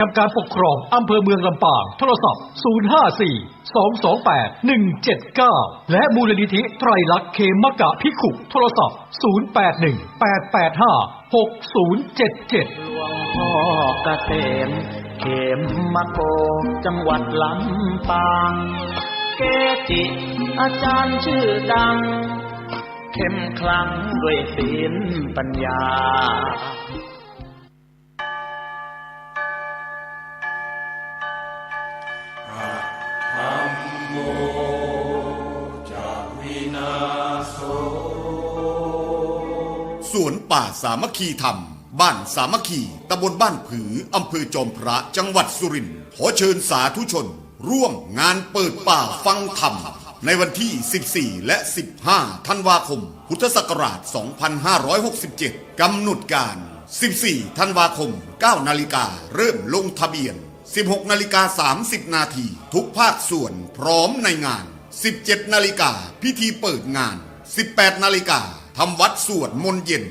ทำการปกครองอำเภอเมืองลำปางโทรศัพท์054-228-179และมูลนิธิไตรลักษณ์เขมกะภิกขุโทรศัพท์081-885-6077หลวงพ่อเกษมเขมโกจังหวัดลำปางเกจิอาจารย์ชื่อดังเข้มขลังด้วยศีลปัญญาสวนป่าสามัคคีธรรมบ้านสามัคคีตำบลบ้านผืออำเภอจอมพระจังหวัดสุรินทร์ขอเชิญสาธุชนร่วมงานเปิดป่าฟังธรรมในวันที่ 14 และ 15 ธันวาคม พุทธศักราช 2567 กำหนดการ 14 ธันวาคม 9 นาฬิกาเริ่มลงทะเบียน 16 นาฬิกา 30 นาทีทุกภาคส่วนพร้อมในงาน 17 นาฬิกาพิธีเปิดงาน 18 นาฬิกาทำวัดสวดมนต์เย็น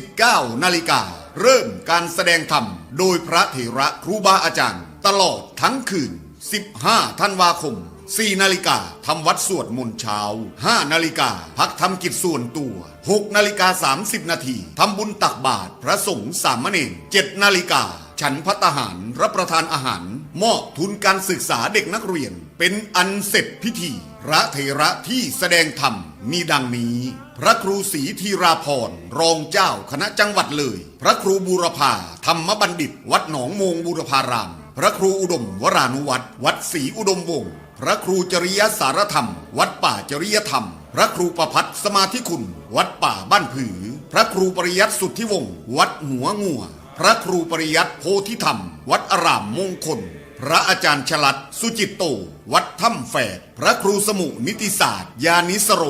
19 นาฬิกาเริ่มการแสดงธรรมโดยพระเถระครูบาอาจารย์ตลอดทั้งคืน 15 ธันวาคม 4 นาฬิกาทำวัดสวดมนต์เช้า 5 นาฬิกาพักทำกิจส่วนตัว 6 นาฬิกา 30 นาทีทำบุญตักบาตรพระสงฆ์สามเณร 7 นาฬิกาฉันภัตตาหารรับประทานอาหารมอบทุนการศึกษาเด็กนักเรียนเป็นอันเสร็จพิธีพระเถระที่แสดงธรรมมีดังนี้พระครูศรีธีราพรรองเจ้าคณะจังหวัดเลยพระครูบูรพาธรรมบัณฑิตวัดหนองโมงบูรพารามพระครูอุดมวรานุวัตรวัดศรีอุดมวงศ์พระครูจริยสารธรรมวัดป่าจริยธรรมพระครูประภัตสมาธิคุณวัดป่าบ้านผือพระครูปริยัติสุทธิวงศ์วัดหัวงัวพระครูปริยัติโพธิธรรมวัดอารามมงคลพระอาจารย์ฉลัดสุจิตโตวัดถ้ำแฝดพระครูสมุนิติศาสตร์ยานิสโร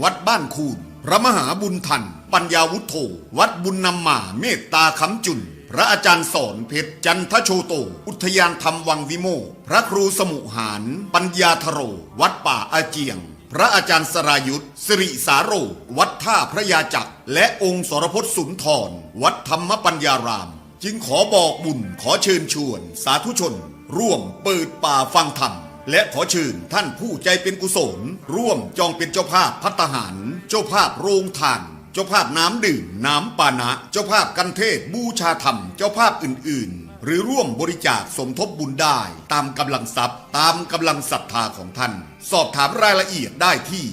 วัดบ้านคูนพระมหาบุญทันปัญญาวุฒโธวัดบุญนำมาเมตตาคำจุนพระอาจารย์สอนเพชรจันทโชโตอุทยานธรรมวังวิโมกข์พระครูสมุหารปัญญาธโรวัดป่าอาเจียงพระอาจารย์สรายุทธสิริสาโรวัดท่าพระยาจักรและองค์สรพจน์สุนทรวัดธรรมปัญญารามจึงขอบอกบุญขอเชิญชวนสาธุชนร่วมเปิดป่าฟังธรรมและขอเชิญท่านผู้ใจเป็นกุศลร่วมจองเป็นเจ้าภาพภัตตาหารเจ้าภาพโรงทานเจ้าภาพน้ำดื่มน้ำปานะเจ้าภาพกันเทศบูชาธรรมเจ้าภาพอื่นๆหรือร่วมบริจาคสมทบบุญได้ตามกำลังทรัพย์ตามกำลังศรัทธาของท่านสอบถามรายละเอียดได้ที่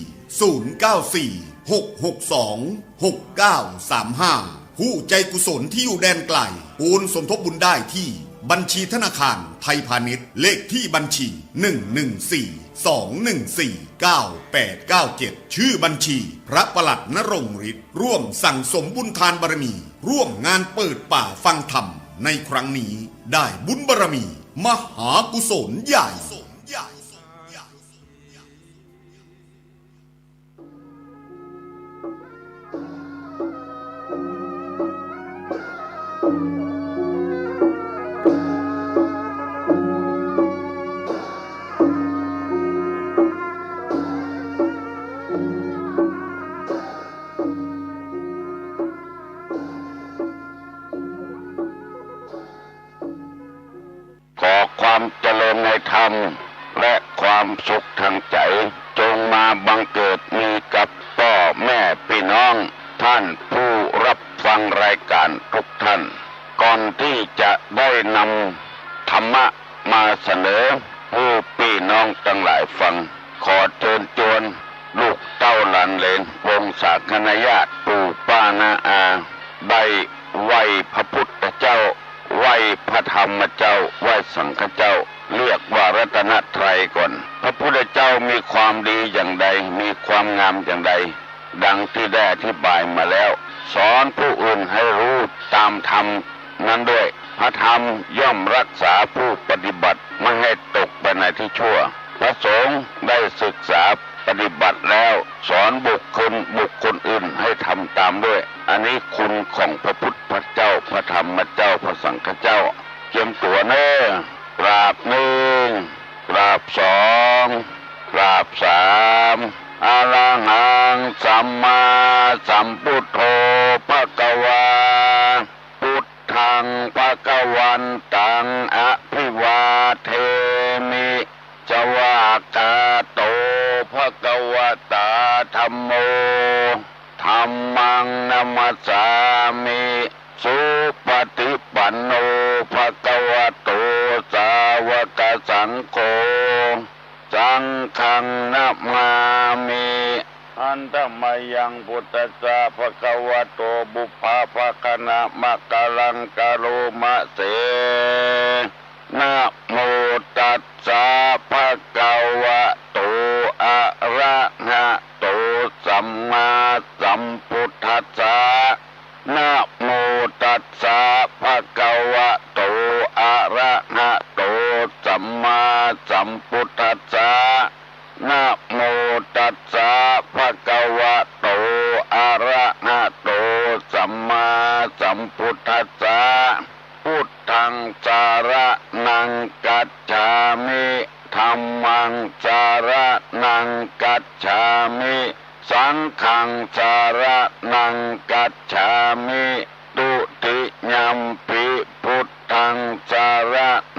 094-662-6935 ผู้ใจกุศลที่อยู่แดนไกลโอนสมทบบุญได้ที่บัญชีธนาคารไทยพาณิชย์เลขที่บัญชี 114-214-9897 ชื่อบัญชีพระประหลัดณรงค์ฤทธิ์ร่วมสั่งสมบุญทานบารมีร่วมงานเปิดป่าฟังธรรมในครั้งนี้ได้บุญบารมีมหากุศลใหญ่ความเจริญในธรรมและความสุขทางใจจงมาบังเกิดมีกับพ่อแม่พี่น้องท่านผู้รับฟังรายการทุกท่านก่อนที่จะได้นำธรรมะมาเสนอผู้พี่น้องทั้งหลายฟังขอเชิญชวนลูกเต้าหลานเหลนวงศาคณญาติปู่ป้านาอาได้ไหว้พระพุทธเจ้าไหว้พระธรรมเจ้าไหว้สังฆเจ้าเรียกว่ารัตนตรัยก่อนพระพุทธเจ้ามีความดีอย่างใดมีความงามอย่างใดดังที่ได้อธิบายมาแล้วสอนผู้อื่นให้รู้ตามธรรมนั้นด้วยพระธรรมย่อมรักษาผู้ปฏิบัติไม่ให้ตกไปในที่ชั่วพระสงฆ์ได้ศึกษาปฏิบัติแล้วสอนบุคคลอื่นให้ทำตามด้วยอันนี้คุณของพระพุทธเจ้าพระธรรมเจ้าพระสังฆเจ้าเตรียมตัวเน้อกราบหนึ่งกราบสองกราบสามอะระหังสัมมาสัมพุทโธภะคะวาพุทธังภะคะวันตังอะ ธัมมังนัมมัสสามิสุปฏิปันโนภะคะวะโตสาวกสังโฆสังฆังนะมามิอันตมยังพุทธัสสะภะคะวะโตบุพพาภคณะมะกะลังกะโรมะเสนะโมตัสสะภะคะวะโตอะระหะโตสัมมาสัมพุทธัสสะนะโมตัสสะภะคะวะโตอะระหะโตสัมมาสัมพุทธัสสะนะโมตัสสะภะคะวะโตอะระหะโตสัมมาสัมพุทธัสสะพุทธังสารนังกัจฉามิธัมมังสารนังกัจฉามิสังฆังสารนังกัจฉามิตุติยัมปิพุทธังสาร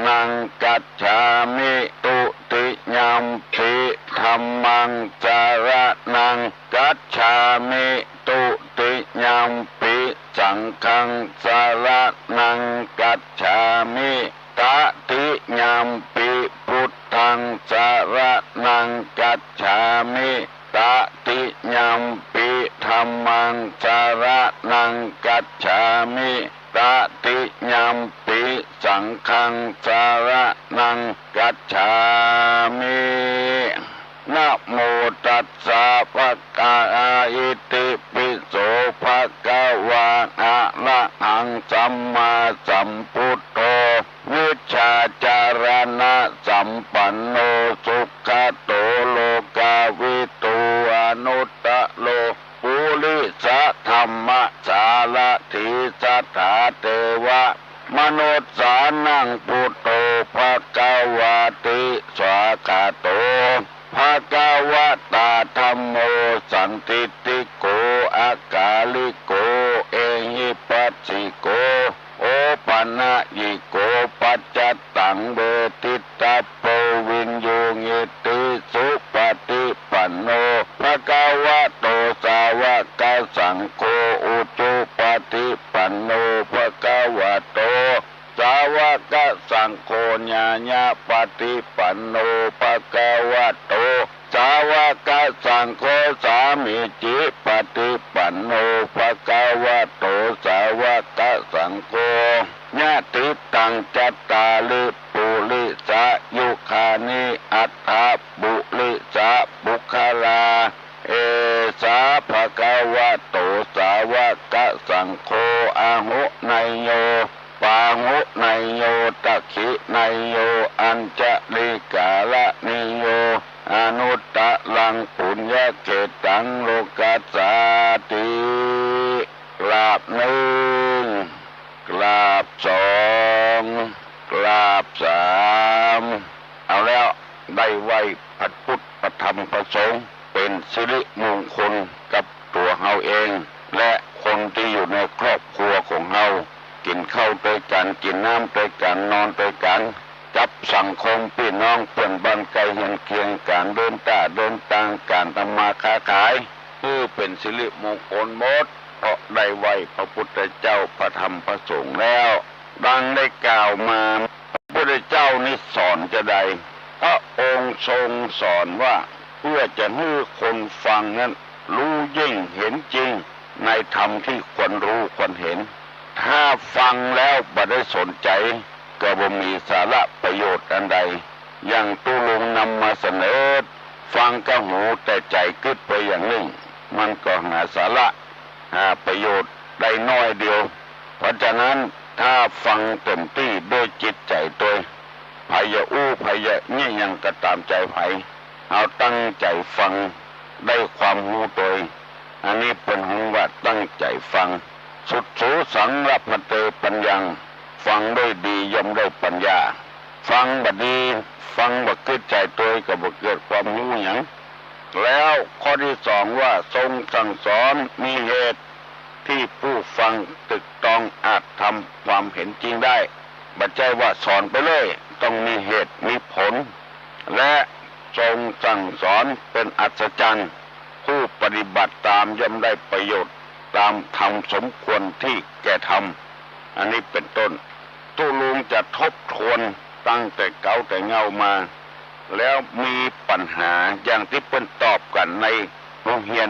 นังกัจฉามิตุติยัมปิธัมมังสารนังกัจฉามิตุติยัมปิสังฆังสารนังกัจฉามิตติยัมปิพุทธังสารนังกัจฉามิตติยัมปิธัมมังสารนังกัจฉามิตติยัมปิสังฆังสารนังกัจฉามินะโมตัสสะภะคะอิติปิโสภะคะวะอะระหังสัมมาสัมพุทโธวิชชาจารณะสัมปันโนสุขโตโลกาวิตูอนุตตโลปุริสธรรมสารถิสัทธาเทวะมนุษสานังพุทโธภะคะวะติสวากาโตภะคะวะตาธัมโมสันติติโกอากาลิโกเอหิปัสสิโกโอปันนะยิโกปัจจตังเบติตาโปวินโยงิติสุปฏิปันโนภะคะวะโตสาวกสังโฆอุจุปฏิปันโนภะคะวะโตสาวกสังโฆญาญาปฏิปันโนภะคะวะโตสาวกสังโฆสามิจิปฏิปันโนภะคะวะโตสาวกสังโฆญาติตังจัตตาลิปุริสะยุคานิอัตถบุริสะบุคลาเอสาภะคะวะโตสาวกสังโฆอาหุไนโยปาหุไนโยตักขิไนโยอัญจลิกาละนิโยอนุตตะลังปุญญเกตังโลกัสสาติกราบหนึ่งกราบสองกราบสามเอาแล้วได้ไหวพระพุทธพระธรรมพระสงฆ์เป็นสิริมงคลกับตัวเฮาเองและคนที่อยู่ในครอบครัวของเฮากินข้าวด้วยกันกินน้ำด้วยกันนอนด้วยกันจับสังคมพี่น้องเพื่อนบ้านไกลเฮียนเคียงการเดินต่างการทำมาค้าขายคือเป็นสิริมงคลหมดเพราะได้ไหวพระพุทธเจ้าพระธรรมพระสงฆ์แล้วดังได้กล่าวมาพระพุทธเจ้านี่สอนจะใดพระองค์ทรงสอนว่าเพื่อจะให้คนฟังนั้นรู้ยิ่งเห็นจริงในธรรมที่ควรรู้ควรเห็นถ้าฟังแล้วบ่ได้สนใจก็บ่มีสาระประโยชน์อันใดอย่างตุลุงนำมาเสนอฟังก็หูแต่ใจกึดไปอย่างหนึ่งมันก็หาสาระหาประโยชน์ได้น้อยเดียวเพราะฉะนั้นถ้าฟังเต็มที่ด้วยจิตใจตัวไผอย่าอู้ไผอย่านี่ยังก็ตามใจไผเอาตั้งใจฟังได้ความรู้ตัวอันนี้เป็นหงว่าตั้งใจฟังสุดโสสังรัพเตปัญญังฟังด้วยดีย่อมได้ปัญญาฟังบัดดีฟังบัดเกิดใจตัวก็บ่เกิดความรู้หยังแล้วข้อที่สองว่าทรงสั่งสอนมีเหตุที่ผู้ฟังตึกต้องอาจทำความเห็นจริงได้บัดใจว่าสอนไปเลยต้องมีเหตุมีผลและทรงสั่งสอนเป็นอัศจรรย์ผู้ปฏิบัติตามย่อมได้ประโยชน์ ตามธรรมสมควรที่แกทำอันนี้เป็นต้นตู้ลุงจะทบทวนตั้งแต่เก่าแต่เงามาแล้วมีปัญหาอย่างที่เปิ้นตอบกันในโรงเรียน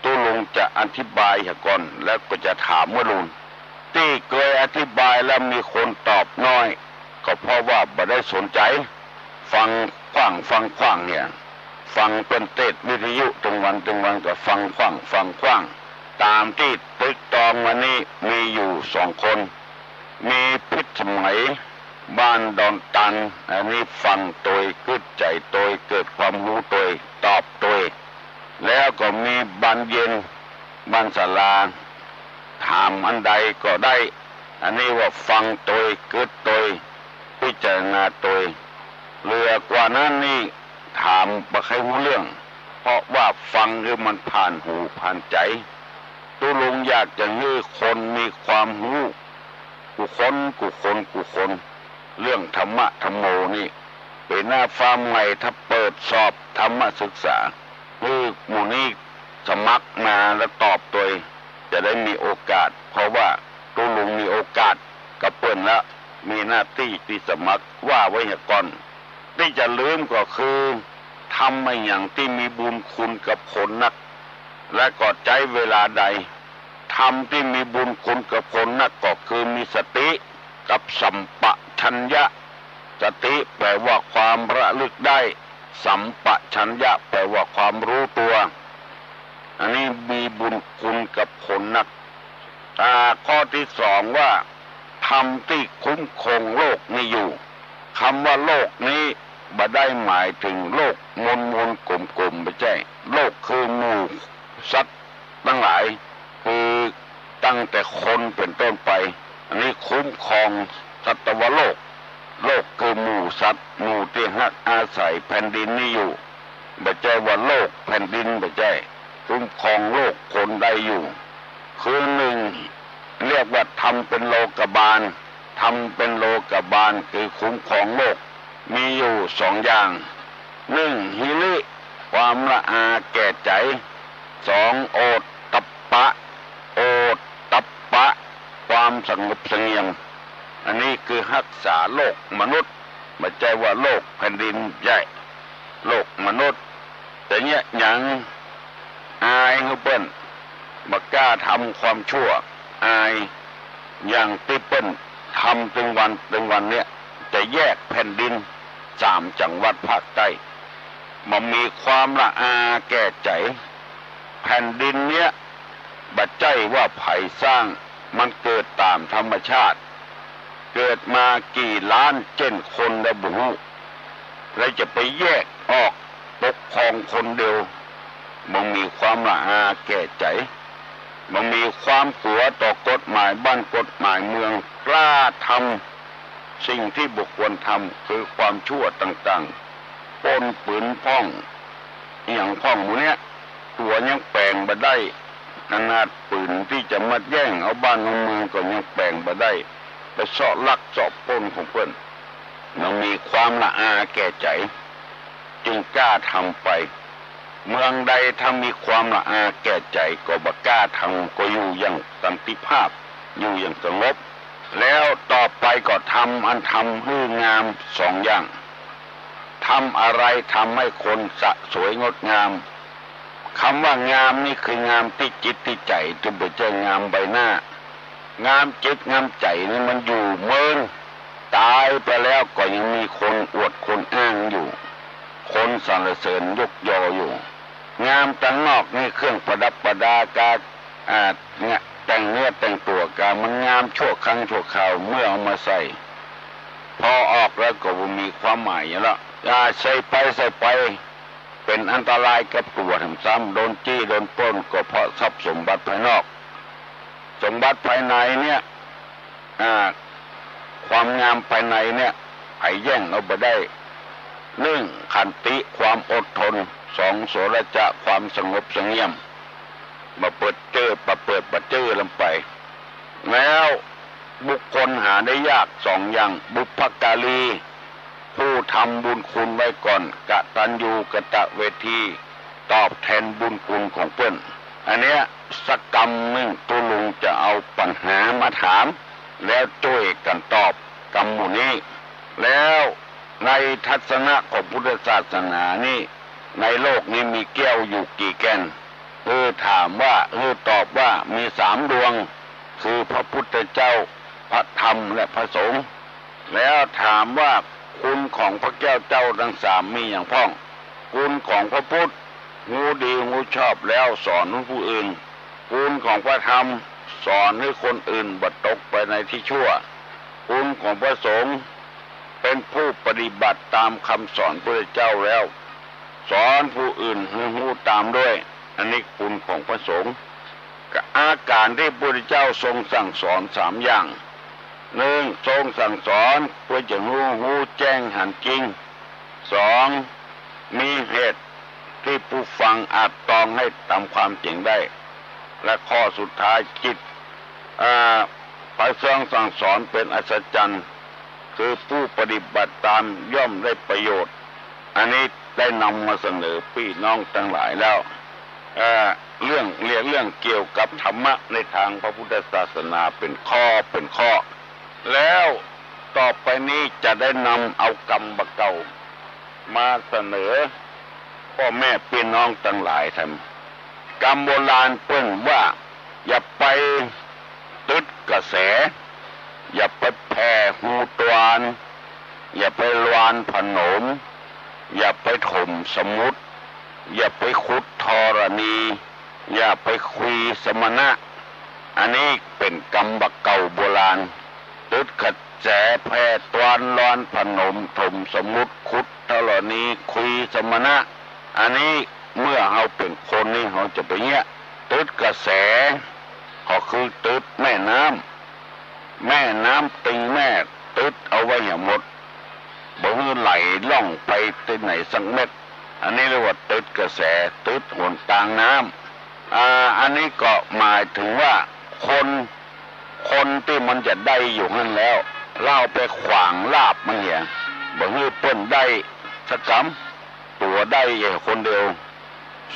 ตู้ลุงจะอธิบายก่อนแล้วก็จะถามว่าลุงที่เคยอธิบายแล้วมีคนตอบน้อยก็เพราะว่าบ่ได้สนใจฟังขว้างเนี่ยฟังเป็นเทศวิทยุตรงวันก็ฟังขว้างตามที่ตึกตองวันนี้มีอยู่2 คนมีพิษสมัยบ้านดอนตันอันนี้ฟังโดยกึดใจโดยเกิดความรู้โดยตอบโดยแล้วก็มีบ้านเย็นบ้านศาลาถามอันใดก็ได้อันนี้ว่าฟังโดยกึดโดยพิจารณาโดยเหลือกว่านั้นนี่ถามบ่ใครรู้เรื่องเพราะว่าฟังคือมันผ่านหูผ่านใจตุลุงอยากจะให้คนมีความรู้กูคนเรื่องธรรมะธรรมโมนี่เป็นหน้าฟ้าใหม่ถ้าเปิดสอบธรรมศึกษาหมู่นี้สมัครมาแล้วตอบตัวจะได้มีโอกาสเพราะว่าตุลุงมีโอกาสกับเปิ้นแล้วมีหน้าที่ที่สมัครว่าไว้ก่อนที่จะลืมก็คือทำไม่อย่างที่มีบุญคุณกับคนนักและก็ใจเวลาใดทำที่มีบุญคุณกับคนนักก็คือมีสติกับสัมปชัญญะสติแปลว่าความระลึกได้สัมปชัญญะแปลว่าความรู้ตัวอันนี้มีบุญคุณกับคนนักข้อที่2ว่าทำที่คุ้มครองโลกนี้อยู่คำว่าโลกนี้บ่ได้หมายถึงโลกมนกลมไม่ใช่โลกคือหมู่สัตว์ทั้งหลายคือตั้งแต่คนเป็นต้นไปอันนี้คุ้มครองสัตวโลกโลกคือหมู่สัตว์หมู่ที่อาศัยแผ่นดินนี้อยู่ไม่ใช่ว่าโลกแผ่นดินไม่ใช่คุ้มครองโลกคนได้อยู่คือ1เรียกว่าทำเป็นโลกบาลคือคุ้มครองโลกมีอยู่2อย่าง1หิริความละอาแก่ใจ2โอตตัปปะความสงบเสงี่ยมอันนี้คือรักษาโลกมนุษย์ไม่ใช่ว่าโลกแผ่นดินใหญ่โลกมนุษย์แต่เนี้ยอย่างอายเปิ้นบ่กล้าทำความชั่วอายอย่างที่เปิ้นทำถึงวันเนี้ยจะแยกแผ่นดิน3จังหวัดภาคใต้มันมีความละอาแก่ใจแผ่นดินเนี้ยบ่ใจว่าไผสร้างมันเกิดตามธรรมชาติเกิดมากี่ล้านเจนคนแล้วบ่ฮู้แล้วจะไปแยกออกปกครองคนเดียวมันมีความละอาแก่ใจมันมีความกลัวต่อกฎหมายบ้านกฎหมายเมืองกล้าทำสิ่งที่บุคคลทำคือความชั่วต่างๆปนปืนพ่องอย่างพ่องหมู่เนี้ยตัวยังแปลงบ่ได้ขนาดปืนที่จะมาแย่งเอาบ้านเอาเมืองก็ยังแปลงบ่ได้ไปเสาะลักเสาะปล้นของเพิ่นมันมีความละอาแก่ใจจึงกล้าทำไปเมืองใดถ้ามีความละอาแก่ใจก็บ่กล้าทำก็อยู่อย่างสันติภาพอยู่อย่างสงบแล้วต่อไปก็ทำให้งาม2อย่างทำอะไรทำให้คนสะสวยงดงามคำว่างามนี่คืองามที่จิตที่ใจจะบ่ใช่งามใบหน้างามจิตงามใจนี่มันอยู่เมินตายไปแล้วก็ยังมีคนอวดคนอ้างอยู่คนสรรเสริญยกยออยู่งามต่างนอกนี่เครื่องประดับประดากาเนี่ยแต่งเนื้อแต่งตัวกามันงามชั่วครั้งชั่วคราวเมื่อเอามาใส่พอออกแล้วก็มีความหมายแล้วใส่ไปเป็นอันตรายกับตัวทั้งซ้ำโดนจี้โดนปล้นก็เพราะทรัพย์สมบัติภายนอกสมบัติภายในเนี่ยความงามภายในเนี่ยไอ้แย่งเอาไปได้1ขันติความอดทน2โสรจะความสงบเสงี่ยมมาเปิดเจอลงไปแล้วบุคคลหาได้ยาก2อย่างบุพการีผู้ทำบุญคุณไว้ก่อนกตัญญูกตเวทีตอบแทนบุญคุณของเพิ่น อันเนี้ยสักกรรมหนึ่งตุลุงจะเอาปัญหามาถามแล้วช่วยกันตอบกรรมหมู่นี้แล้วในทัศนะของพุทธศาสนานี่ในโลกนี้มีแก้วอยู่กี่แก่นถามว่าตอบว่ามี3 ดวงคือพระพุทธเจ้าพระธรรมและพระสงฆ์แล้วถามว่าคุณของพระแก้วเจ้าทั้ง3มีอย่างพ้องคุณของพระพุทธงูดีงูชอบแล้วสอนผู้อื่นคุณของพระธรรมสอนให้คนอื่นบัดตกไปในที่ชั่วคุณของพระสงฆ์เป็นผู้ปฏิบัติตามคำสอนพระเจ้าแล้วสอนผู้อื่นให้รู้ตามด้วยอันนี้คุณของพระสงฆ์กับอาการที่พระเจ้าทรงสั่งสอน3 อย่าง1ทรงสั่งสอนเพื่อจะรู้แจ้งหันจริง2มีเหตุที่ผู้ฟังอาจตองให้ตามความจริงได้และข้อสุดท้ายจิตพระทรงสั่งสอนเป็นอัศจรรย์คือผู้ปฏิบัติตามย่อมได้ประโยชน์อันนี้ได้นำมาเสนอพี่น้องทั้งหลายแล้วเรื่องเกี่ยวกับธรรมะในทางพระพุทธศาสนาเป็นข้อแล้วต่อไปนี้จะได้นำเอากรรมเก่ามาเสนอพ่อแม่พี่น้องทั้งหลายทำกรรมโบราณเปิ้นว่าอย่าไปตึดกระแสอย่าไปแผ่หูตวานอย่าไปลวานผนมอย่าไปถมสมุทรอย่าไปขุดธรณีอย่าไปคุยสมณะอันนี้เป็นกรรมเก่าโบราณตึดกระแสแผ่ตวานลวานผนมถมสมุทรขุดธรณีคุยสมณะอันนี้เมื่อเราเป็นคนนี่เราจะไปเนี้ยตึดกระแสก็คือตึดแม่น้ำติงแม่ตึดเอาไว้อย่างหมดบ่ให้ไหลล่องไปที่ไหนสักเม็ดอันนี้เรียกว่าตึดกระแสตึดหนทางน้ำอันนี้ก็หมายถึงว่าคนที่มันจะได้อยู่นั่นแล้วเล่าไปขวางลาบมันเนี่ยบ่ให้เปิ้นได้สักกำตัวได้คนเดียว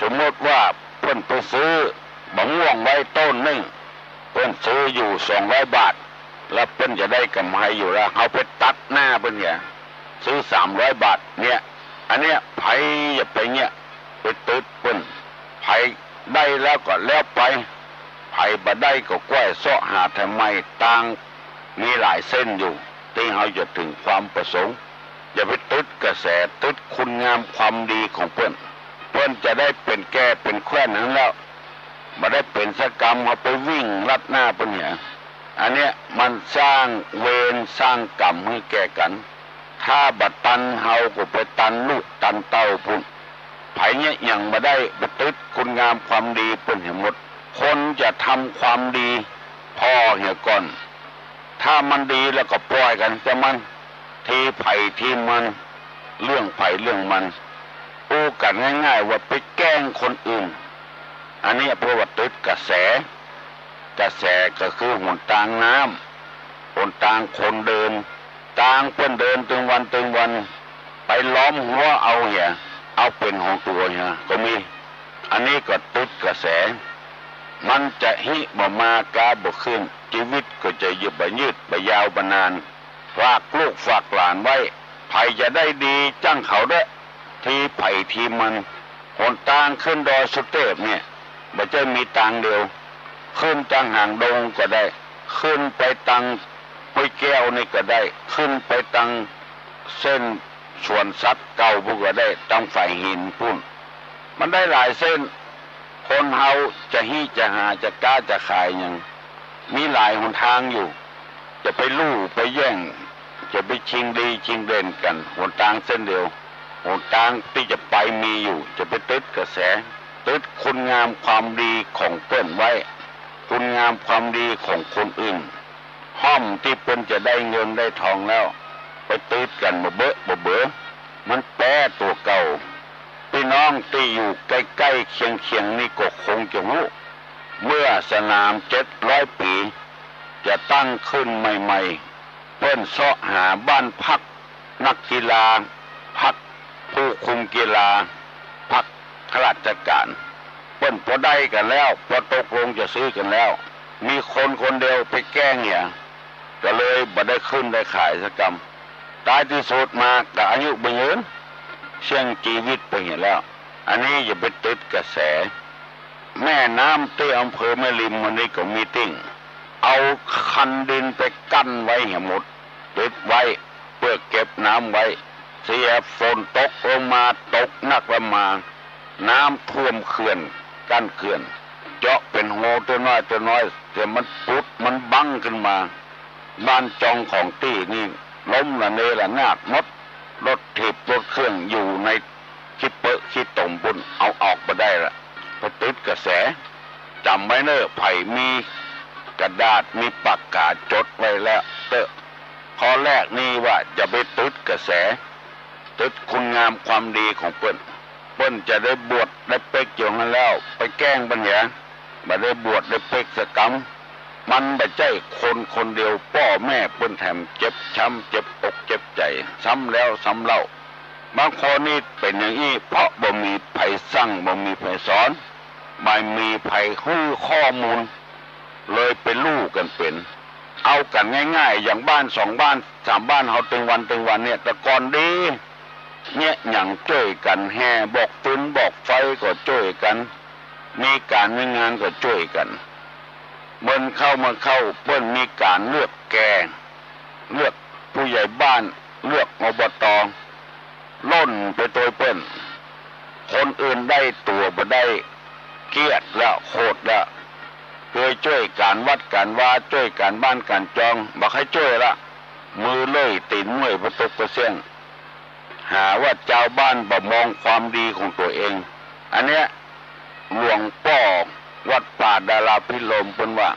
สมมติว่าเพิ่นไปซื้อบะม่วงไว้ต้นนึงเพิ่นซื้ออยู่200 บาทแล้วเพิ่นจะได้กำไรอยู่แล้วเอาไปตัดหน้าเพิ่นเนี่ยซื้อ300 บาทเนี่ยอันเนี้ยไผอย่าไปเนี่ยไปตึดเพิ่นไผได้แล้วก็แล้วไปไผบ่ได้ก็กล้วยเสาะหาทำไมต่างมีหลายเส้นอยู่ที่เราจะถึงความประสงค์อย่าไปตึดกระแสตึดคุณงามความดีของเพิ่นจะได้เป็นแก่เป็นแคว้นนั้นแล้วมาได้เป็นสกรรมเอาไปวิ่งลัดหน้าเพิ่นเนี่ยอันเนี้ยมันสร้างเวรสร้างกรรมให้แก่กันถ้าบัดตันเฮาก็ไปตันลูกตันเต้าพุ่นไผเนี่ยยังมาได้บัดตึดคุณงามความดีเพิ่นให้หมดคนจะทำความดีพ่อเหี่ยก่อนถ้ามันดีแล้วก็ปล่อยกันแต่มันทีไผ่ทีมันเรื่องไผ่เรื่องมันพูดกันง่ายๆว่าไปแกล้งคนอื่นอันนี้เพราะว่าตึดกระแสก็คือหนทางน้ำหนทางคนเดินทางเพิ่นเดินตึงวันไปล้อมหัวเอาเนี่ยเอาเป็นของตัวเนี่ยก็มีอันนี้ก็ตึดกระแสมันจะหิบ่มากาบ่ขึ้นชีวิตก็จะยืดไปยาวไปนานฝากลูกฝากหลานไว้ไผจะได้ดีจังเขาได้ทีไผ่ทีมันหนทางขึ้นดอยสุเทพเนี่ยบ่จะมีทางเดียวขึ้นจังหางดงก็ได้ขึ้นไปตังห้วยแก้วนี่ก็ได้ขึ้นไปตังเส้นสวนสัตว์เก่าพวกก็ได้ตังฝ่ายหินพุ่นมันได้หลายเส้นคนเฮาจะจะหาจะกล้าจะขายอย่างมีหลายหนทางอยู่จะไปลู่ไปแย่งจะไปชิงดีชิงเด่นกันหนทางเส้นเดียวหนทางที่จะไปมีอยู่จะไปตึดกระแสตึดคุณงามความดีของเปิ้นไว้คุณงามความดีของคนอื่นห้อมที่เปิ้นจะได้เงินได้ทองแล้วไปตึดกันบ่เบ้อมันแปรตัวเก่าพี่น้องที่อยู่ใกล้ๆเคียงนี่ก็คงจะรู้เมื่อสนาม700 ปีจะตั้งขึ้นใหม่ๆเปิ้นเสาะหาบ้านพักนักกีฬาพักผู้คุมกีฬาพักข้าราชการเปิ้ ปิ้นพอได้กันแล้วพอตกลงจะซื้อกันแล้วมีคนคนเดียวไปแกล้งเนี่ยก็เลยบ่ได้ขึ้นได้ขายสักกำตายที่สุดมาก็อายุบ่ยืนเสี่ยงชีวิตไปเห็นแล้วอันนี้อย่าไปติดกระแสแม่น้ำที่อำเภอแม่ริมวันนี้ก็มีติ้งเอาคันดินไปกั้นไว้ให้หมดติดไว้เพื่อเก็บน้ำไว้เสียฝนตกลงมาตกหนักละมาน้ำท่วมเขื่อนกั้นเขื่อนเจาะเป็นโหตัวน้อยแต่มันปุดมันบังขึ้นมาบ้านจองของตี้นี่ล้มละเนระนาดหมดรถถีบรถเครื่องอยู่ในคิดเปอะคิดตมบุญเอาออกมาได้ละไปติดกระแสจำไว้เนอะไผ่มีกระดาษมีปากกาจดไว้แล้วเตอะข้อแรกนี่ว่าจะไปติดกระแสติดคุณงามความดีของเปิ้นจะได้บวชได้เป๊กอยู่นั้นแล้วไปแกล้งปัญญามาได้บวชได้เป๊กสกรรมมันไม่ใช่คนคนเดียวพ่อแม่เปิ้นแถมเจ็บช้ำเจ็บอกเจ็บใจซ้ำแล้วซ้ำเล่าบางคนนี่เป็นอย่างนี้เพราะบ่มีไผสั่งบ่มีไผสอนไม่มีไผฮื้อข้อมูลเลยเป็นลูกกันเป็นเอากันง่ายๆอย่างบ้านสองบ้านสามบ้านเฮาตึงวันเนี่ยแต่ก่อนดีเนี่ยอย่างช่วยกันแห่บอกปืนบอกไฟก็ช่วยกันมีการมีงานก็ช่วยกันเมื่อเข้าเปิ้นมีการเลือกแกเลือกผู้ใหญ่บ้านเลือกอบต.ล้นไปตัวเปิ้นคนอื่นได้ตัวบ่ได้เกลียดแล้วโคตรแล้วเคยช่วยการวัดการว่าช่วยการบ้านการจองบ่ให้ช่วยละมือเลยตีนมือประตกประเสียงหาว่าเจ้าบ้านบ่มองความดีของตัวเองอันเนี้ยหลวงพ่อวัดป่าดาราพิโรมเพิ่นว่า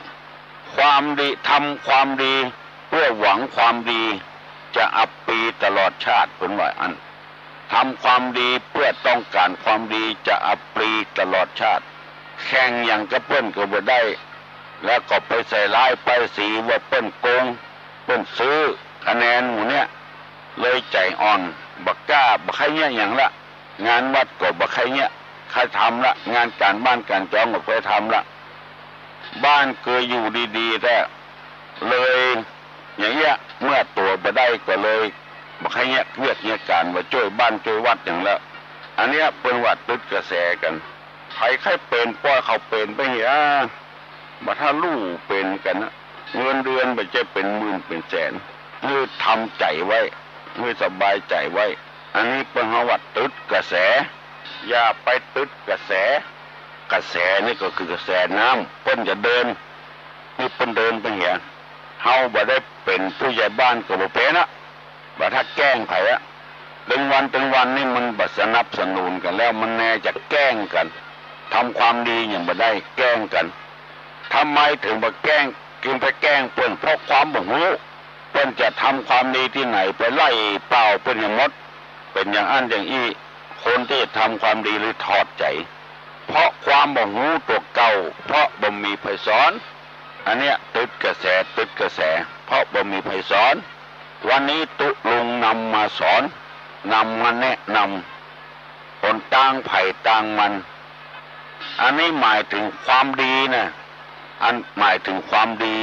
ความดีทำความดีเพื่อหวังความดีจะอับปีตลอดชาติเพิ่นว่าอันทำความดีเพื่อต้องการความดีจะอับปีตลอดชาติแข่งอย่างกับเปิ้นก็บ่ได้แล้วก็ไปใส่ร้ายป้ายสีว่าเปิ้นโกงเปิ้นซื้อคะแนนหมู่เนี้ยเลยใจอ่อนบักกล้าบักใครเนี่ยอย่างละงานวัดก็บักใครเนี่ยใครทำละงานการบ้านการจองก็ไปทำละบ้านเคยอยู่ดีๆแต่เลยอย่างเงี้ยเมื่อตัวไปได้ก็เลยบักใครเนี่ยเรียกเนี่ยการว่าช่วยบ้านช่วยวัดอย่างละอันเนี้ยเป็นวัดติดกระแสกันใครเป็นป้อยเขาเป็นไปเหี้ยบัดถ้าลู่เป็นกันนะเงินเดือนไม่ใช่เป็นหมื่นเป็นแสนคือทำใจไว้คือสบายใจไว้อันนี้เป็นวัดติดกระแสอย่าไปติดกระแสนี่ก็คือกระแสน้ำเพิ่นจะเดินนี่เพิ่นเดินไปเหี้ยเฮาบ่ได้เป็นผู้ใหญ่บ้านก็บ่เป็นนะบ่ถ้าแกล้งไผอะถึงวันนี่มันบ่สนับสนุนกันแล้วมันแน่จะแกล้งกันทำความดีอย่างบ่ได้แกล้งกันทำไมถึงบ่แกล้งจึงไปแกล้งเพิ่นเพราะความบ่รู้เพิ่นจะทำความดีที่ไหนไปไล่เปล่าเพิ่นให้หมดเป็นอย่างอันอย่างอี้คนที่ทำความดีหรือทอดใจเพราะความบ่รู้ตัวเก่าเพราะบ่มีไผสอนอันเนี้ยติดกระแสเพราะบ่มีไผสอนวันนี้ตุลุงนำมาสอนนำมาแนะนำคนต่างไผ่ต่างมันอันนี้หมายถึงความดีนะอันหมายถึงความดี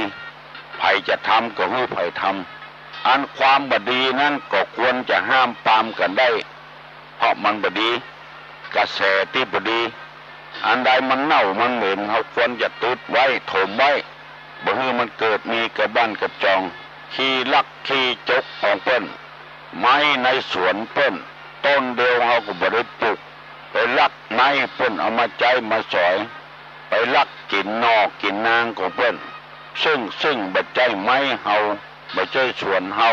ไผ่จะทำก็ให้ไผ่ทำอันความบดีนั่นก็ควรจะห้ามปรามกันได้เพราะมันบดีกระแสที่บดีอันใดมันเน่ามันเหม็นเขาควรจะตุดไว้ถมไว้บ่ให้มันเกิดมีกระบ้านกระจองขี้ลักขี้จกของเปิ้นไม้ในสวนเปิ้นต้นเดียวเขาก็บ่ได้ปลูกไปลักไม้เปิ้นเอามาใจมาสอยไปลักกินนอกกินนางของเปิ้นซึ่งบ่ใจไม้เฮาบ่ใจสวนเฮา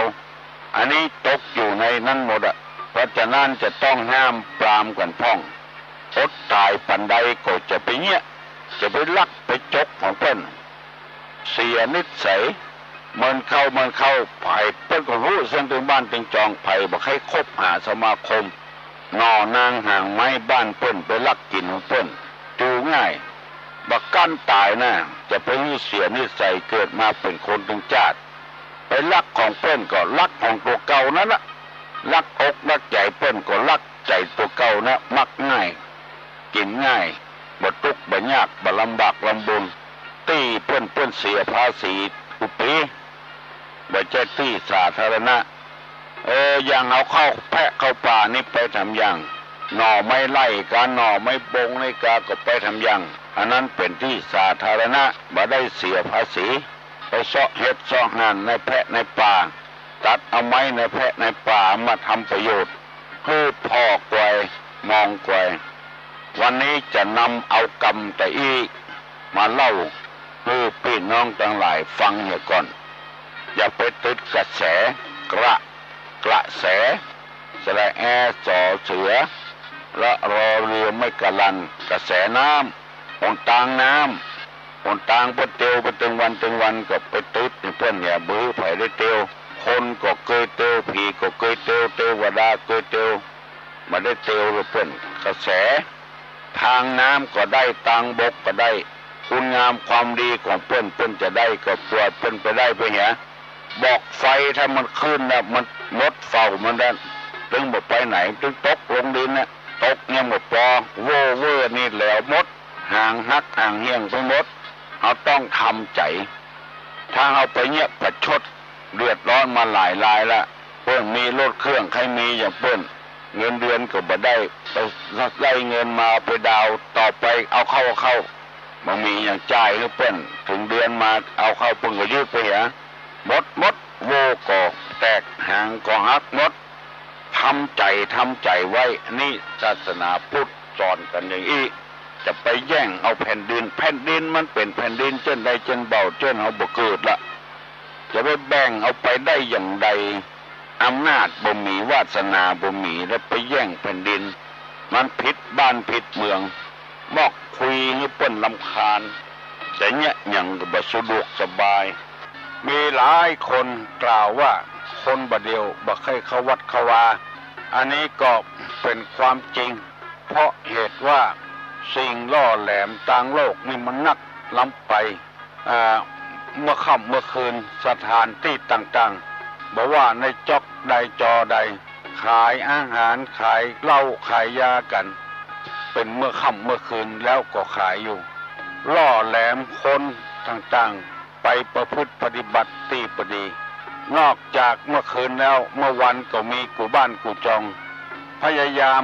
อันนี้ตกอยู่ในนั้นหมดอ่ะเพราะฉะนั้นจะต้องห้ามปรามกันพ้องอดตายปันใดก็จะไปเงี้ยจะไปลักไปจกของเปิ้นเสียนิสัยมันเข้าไผ่เปิ้นก็รู้เส้นถึงบ้านถึงจองไผ่บ่ให้คบหาสมาคมนอนางห่างไม้บ้านเปิ้นไปลักกินของเปิ้นดูง่ายบักกั้นตายนะจะไปเสียนิสัยเกิดมาเป็นคนถึงชาติไปลักของเปิ้นก็ลักของตัวเก่านั่นละลักอกลักใจเปิ้นก็ลักใจตัวเก่านะมักง่ายกินง่าย บ่ทุกข์บ่ยากบ่ลำบากลำบนตี้เพื่อนเสียภาษีอุปีบ่ใช่ตี้สาธารณะอย่างเอาเข้าแพะเข้าป่านี่ไปทำอย่างหน่อไม่ไล่การหน่อไม่บงในกาก็ไปทำอย่างอันนั้นเป็นที่สาธารณะบ่ได้เสียภาษีไปเสาะเห็ดเสาะหั่นในแพะในป่าตัดเอาไม้ในแพะในป่ามาทำประโยชน์เพื่อพ่อกวยมองกวยวันนี้จะนำเอากรรมแต่อีมาเล่าเพื่อพี่น้องทั้งหลายฟังเหี่ยก่อนอย่าไปติดกระแสกระแสสระแอสอเสือและรอเรือไม่กะลันกระแสน้ำหนทางน้ำหนทางเพื่อเตียวไปถึงวันก็ไปติดเพื่อนอย่าบื้อไผ่ได้เตียวคนก็เคยเตียวผีก็เคยเตียวเทวดาเคยเตียวมาได้เตียวหรือเพื่อนกระแสทางน้ำก็ได้ทางบกก็ได้คุณงามความดีของเพื่อนจะได้ก็ปลอดเพื่อนไปได้ไปเหี้ยบอกไฟถ้ามันขึ้นนะมันลดเฝ้ามันได้ถึงหมดไปไหนถึงตกลงดินนะตกเนี่ยหมดปอเวอร์นี่แล้วมดห่างฮักห่างเฮียงทั้งหมดเราต้องทำใจถ้าเอาไปเนี่ยประชดเดือดร้อนมาหลายละเพื่อนมีรถเครื่องใครมีอย่างเพื่อนเงินเดือนก็บ่ได้ไปได้เงินมาไปดาวต่อไปเอาเข้าบางมีอย่างจ่ายหรือเพื่อนถึงเดือนมาเอาเข้าเพิ่งก็ยืดไปหมดโวก็แตกหางก็หักหมดทำใจไว้นี่ศาสนาพุทธสอนกันอย่างนี้จะไปแย่งเอาแผ่นดินมันเป็นแผ่นดินเช่นใดเช่นเบาเช่นเอาบ่เกิดละจะไปแบ่งเอาไปได้อย่างใดอำนาจบ่มีวาสนาบ่มีแล้วไปแย่งแผ่นดินมันผิดบ้านผิดเมืองบอกคุยให้เปิ้นรำคาญแต่เนี่ยอย่างก็บ่สะดวกสบายมีหลายคนกล่าวว่าคนบ่เดียวบ่เคยเข้าวัดเข้าวาอันนี้ก็เป็นความจริงเพราะเหตุว่าสิ่งล่อแหลมต่างโลกนี่มันนักล้ำไปเมื่อค่ำเมื่อคืนสถานที่ต่างๆบอกว่าในจอกใดจอใดขายอาหารขายเหล้าขายยากันเป็นเมื่อค่ำเมื่อคืนแล้วก็ขายอยู่ล่อแหลมคนต่างๆไปประพฤติปฏิบัติตีปดีนอกจากเมื่อคืนแล้วเมื่อวันก็มีกูบ้านกูจองพยายาม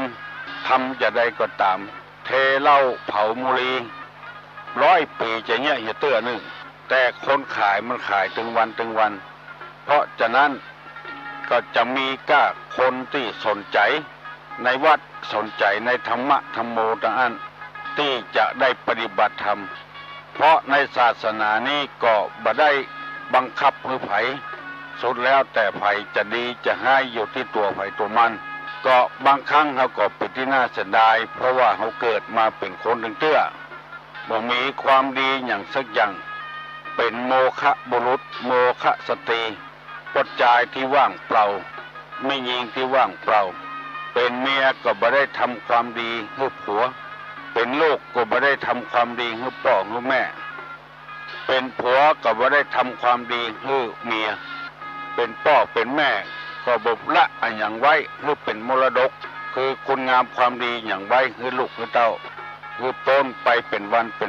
ทำจะได้ก็ตามเทเหล้าเผามุรี100 ปีจะเงี้ยเหี้ยเตื้อนึงแต่คนขายมันขายถึงวันเพราะฉะนั้นก็จะมีก้าคนที่สนใจในวัดสนใจในธรรมะธรรมโมต่างอันที่จะได้ปฏิบัติธรรมเพราะในศาสนานี้ก็บ่ได้บังคับให้ไผสุดแล้วแต่ไผจะดีจะให้อยู่ที่ตัวไผตัวมันก็บางครั้งเขาก็เป็นที่น่าเสียดายเพราะว่าเขาเกิดมาเป็นคนเตื้อบ่มีความดีอย่างสักอย่างเป็นโมฆะบุรุษโมฆะสตรีปดจายที่ว่างเปล่าไม่ยิงที่ว่างเปล่าเป็นเมียก็บ่ได้ทำความดีให้ผัวเป็นลูกก็บ่ได้ทำความดีให้พ่อให้แม่เป็นผัวก็บ่ได้ทำความดีให้เมียเป็นพ่อเป็นแม่ก็บ่ละอย่างไว้ให้เป็นมรดกคือคุณงามความดีอย่างไว้ให้ลูกให้เต้าคือต้นไปเป็นวันเป็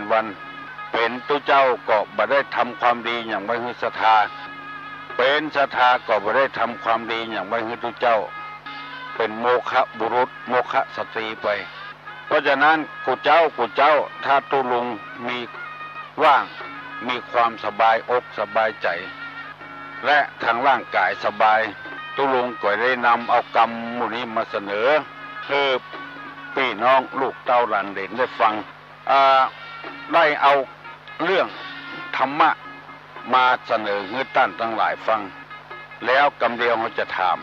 นตัวเจ้าก็บ่ได้ทำความดีอย่างไว้ให้ศรัทธาเป็นศรัทธาก็บ่ได้ทำความดีอย่างไว้ให้ตัวเจ้าเป็นโมฆะบุรุษโมฆะสตรีไปเพราะฉะนั้นกูเจ้าถ้าตุลุงมีว่างมีความสบายอกสบายใจและทางร่างกายสบายตุลุงก็ได้นำเอากรรมมูนี้มาเสนอเพื่อพี่น้องลูกเต้าหลานเหลนได้ฟังได้เอาเรื่องธรรมะมาเสนอให้ท่านทั้งหลายฟังแล้วกำเดียวเราจะถาม